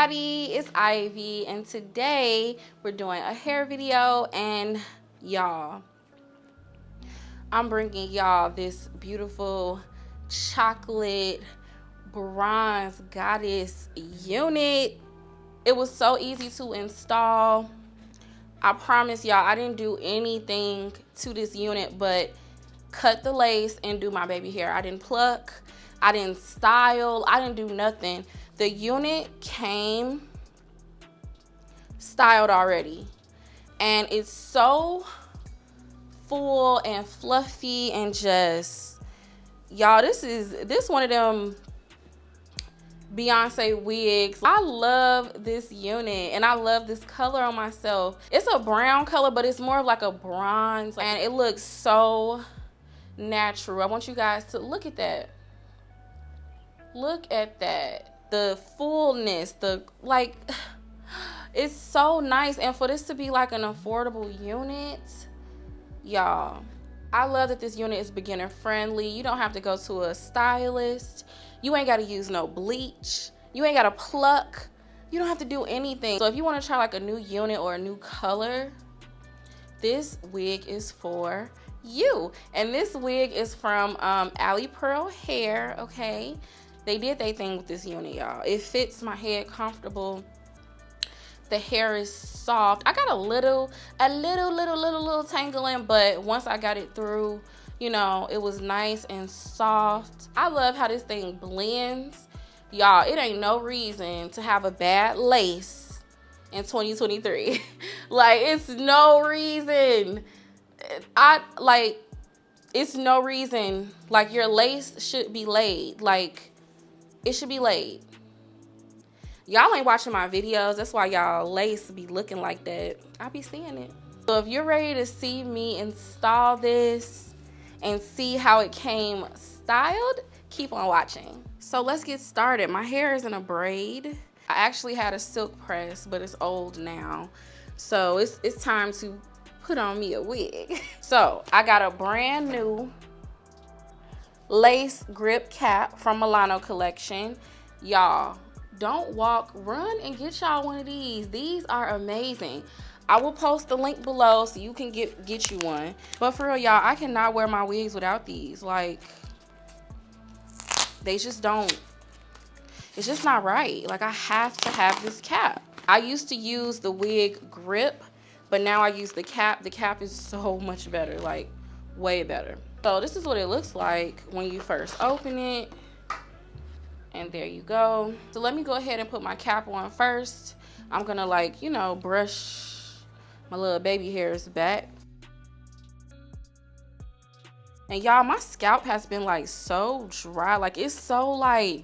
everybody, it's Ivy, and today we're doing a hair video. And y'all, I'm bringing y'all this beautiful chocolate bronze goddess unit. It was so easy to install. I promise y'all, I didn't do anything to this unit but cut the lace and do my baby hair. I didn't pluck, I didn't style, I didn't do nothing. The unit came styled already, and it's so full and fluffy and just, y'all, this one of them Beyonce wigs. I love this unit and I love this color on myself. It's a brown color, but it's more of like a bronze, and it looks so natural. I want you guys to look at that. Look at that. The fullness, it's so nice. And for this to be like an affordable unit, y'all, I love that this unit is beginner friendly. You don't have to go to a stylist. You ain't got to use no bleach. You ain't got to pluck. You don't have to do anything. So if you want to try like a new unit or a new color, this wig is for you. And this wig is from Alipearl hair, okay? They did their thing with this unit, y'all. It fits my head comfortable. The hair is soft. I got a little tangling, but once I got it through, you know, it was nice and soft. I love how this thing blends. Y'all, it ain't no reason to have a bad lace in 2023. Like, it's no reason. It's no reason. Like, your lace should be laid. Like, it should be laid. Y'all ain't watching my videos. That's why y'all lace be looking like that. I be seeing it. So if you're ready to see me install this and see how it came styled, keep on watching. So let's get started. My hair is in a braid. I actually had a silk press, but it's old now. So it's time to put on me a wig. So I got a brand new lace grip cap from Milano collection. Y'all, don't walk, run and get y'all one of these. These are amazing. I will post the link below so you can get you one. But for real, y'all, I cannot wear my wigs without these. Like, they just don't, it's just not right. Like, I have to have this cap. I used to use the wig grip, but now I use the cap. The cap is so much better, like way better. So this is what it looks like when you first open it. And there you go. So let me go ahead and put my cap on first. I'm gonna, like, you know, brush my little baby hairs back. And y'all, my scalp has been like so dry. Like, it's so like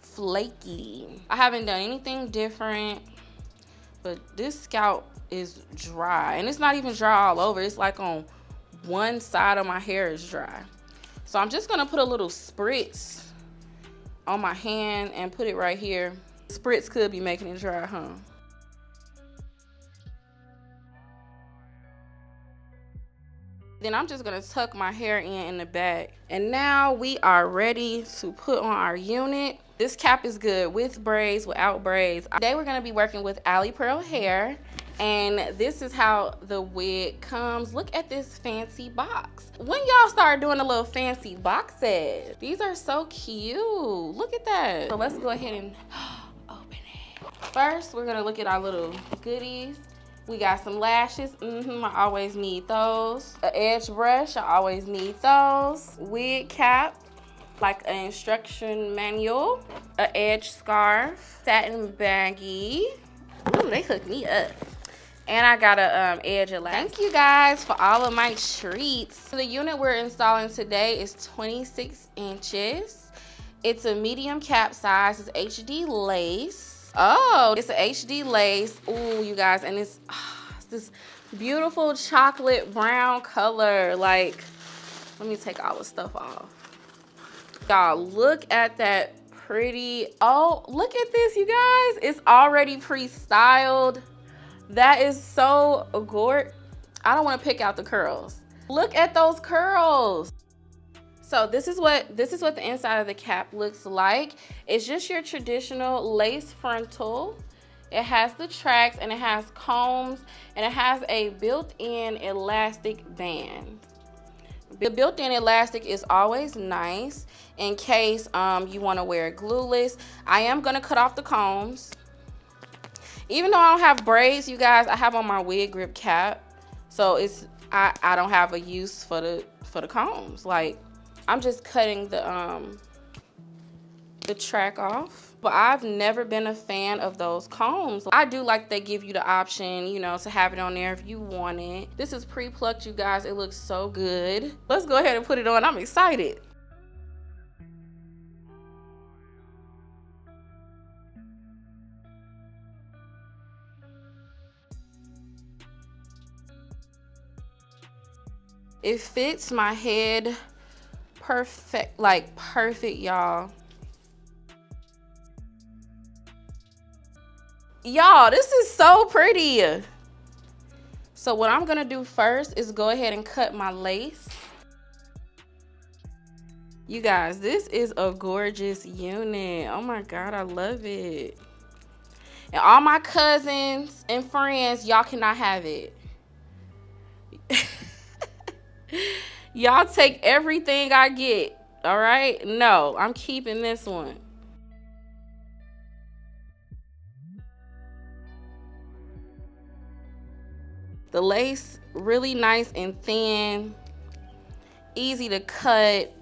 flaky. I haven't done anything different, but this scalp is dry. And it's not even dry all over. It's like on one side of my hair is dry. So I'm just gonna put a little spritz on my hand and put it right here. Spritz could be making it dry, huh? Then I'm just gonna tuck my hair in the back. And now we are ready to put on our unit. This cap is good with braids, without braids. Today we're gonna be working with Alipearl hair. And this is how the wig comes. Look at this fancy box. When y'all start doing the little fancy boxes, these are so cute. Look at that. So let's go ahead and open it. First, we're gonna look at our little goodies. We got some lashes. I always need those. An edge brush, I always need those. Wig cap, like an instruction manual. An edge scarf. Satin baggie. Ooh, they hooked me up. And I got a edge elastic. Thank you guys for all of my treats. The unit we're installing today is 26 inches. It's a medium cap size. It's HD lace. Oh, it's an HD lace. Ooh, you guys, and it's this beautiful chocolate brown color. Like, let me take all the stuff off. Y'all, look at that pretty, oh, look at this, you guys. It's already pre-styled. That is so gorgeous. I don't want to pick out the curls. Look at those curls. So this is what the inside of the cap looks like. It's just your traditional lace frontal. It has the tracks and it has combs and it has a built-in elastic band. The built-in elastic is always nice in case you want to wear it glueless. I am gonna cut off the combs. Even though I don't have braids, you guys, I have on my wig grip cap, so it's I don't have a use for the combs. Like, I'm just cutting the track off. But I've never been a fan of those combs. I do like they give you the option, you know, to have it on there if you want it. This is pre-plucked, you guys. It looks so good. Let's go ahead and put it on. I'm excited. It fits my head perfect, like perfect, y'all. Y'all, this is so pretty. So what I'm gonna do first is go ahead and cut my lace. You guys, this is a gorgeous unit. Oh my God, I love it. And all my cousins and friends, y'all cannot have it. Y'all take everything I get, all right? No, I'm keeping this one. The lace, really nice and thin, easy to cut.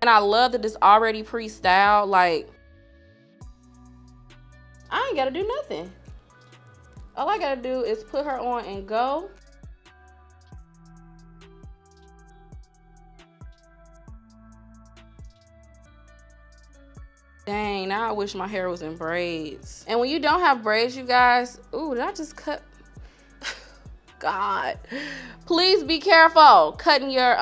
And I love that it's already pre-styled. Like, I ain't gotta do nothing. All I gotta do is put her on and go. Dang, now I wish my hair was in braids. And when you don't have braids, you guys, ooh, did I just cut? God, please be careful cutting your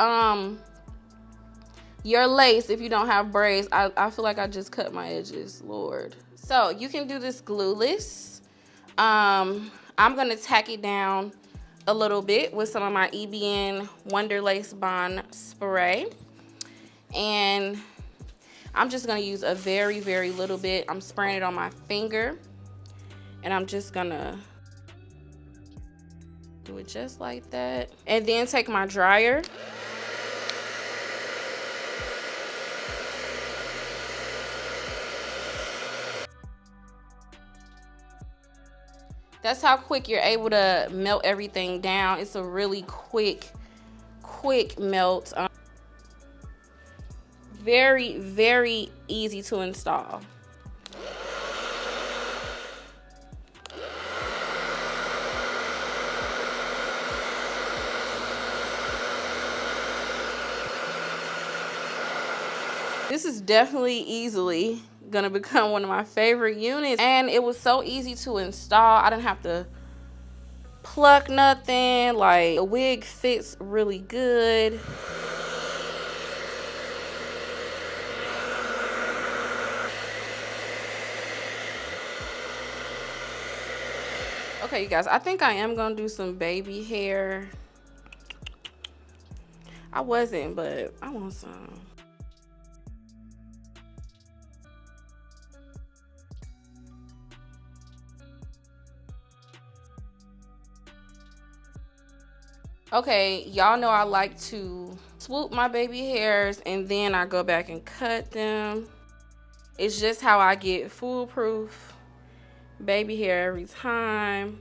lace if you don't have braids. I feel like I just cut my edges, Lord. So you can do this glueless. I'm gonna tack it down a little bit with some of my EBN Wonder Lace Bond spray, and I'm just gonna use a very, very little bit. I'm spraying it on my finger, and I'm just gonna do it just like that. And then take my dryer. That's how quick you're able to melt everything down. It's a really quick melt. Very, very easy to install. This is definitely easily gonna become one of my favorite units, and it was so easy to install. I didn't have to pluck nothing. Like, the wig fits really good. Okay, you guys, I think I am gonna do some baby hair. I wasn't, but I want some. Okay, y'all know I like to swoop my baby hairs and then I go back and cut them. It's just how I get foolproof baby hair every time.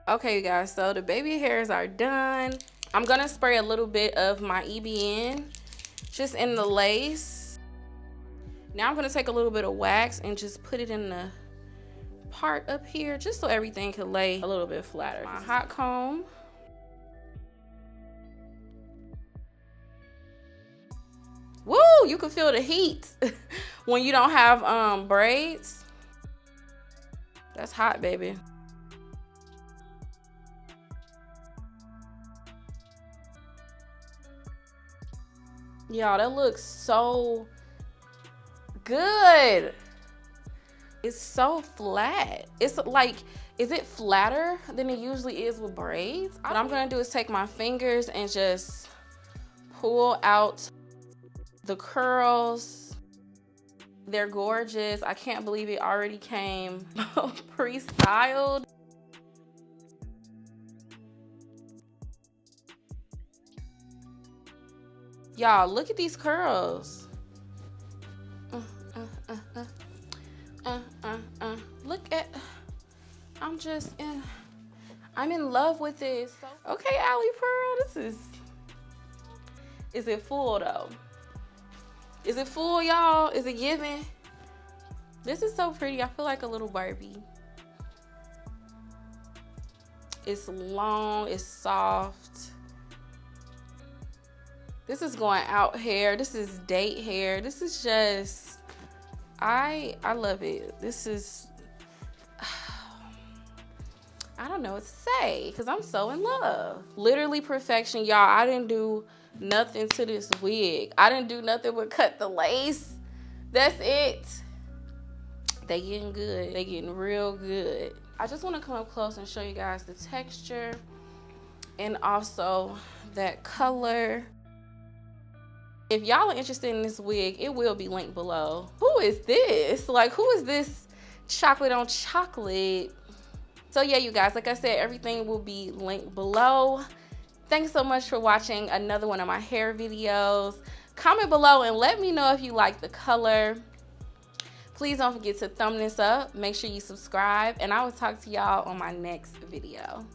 Okay, you guys, so the baby hairs are done. I'm gonna spray a little bit of my EBN just in the lace. Now I'm gonna take a little bit of wax and just put it in the part up here just so everything can lay a little bit flatter. My hot comb. Woo, you can feel the heat when you don't have braids. That's hot, baby. Y'all, that looks so good. It's so flat. It's like, is it flatter than it usually is with braids? What I'm gonna do is take my fingers and just pull out the curls. They're gorgeous. I can't believe it already came pre-styled. Y'all, look at these curls. Look at, I'm in love with this. Okay, Alipearl, is it full though? Is it full, y'all? Is it giving? This is so pretty. I feel like a little Barbie. It's long, it's soft. This is going out hair. This is date hair. This is just, I love it. This is, I don't know what to say because I'm so in love. Literally perfection, y'all. I didn't do nothing to this wig. I didn't do nothing but cut the lace. That's it. They getting good. They getting real good. I just want to come up close and show you guys the texture and also that color. If y'all are interested in this wig, it will be linked below. Who is this? Like, who is this chocolate on chocolate? So yeah, you guys, like I said, everything will be linked below. Thanks so much for watching another one of my hair videos. Comment below and let me know if you like the color. Please don't forget to thumb this up. Make sure you subscribe, and I will talk to y'all on my next video.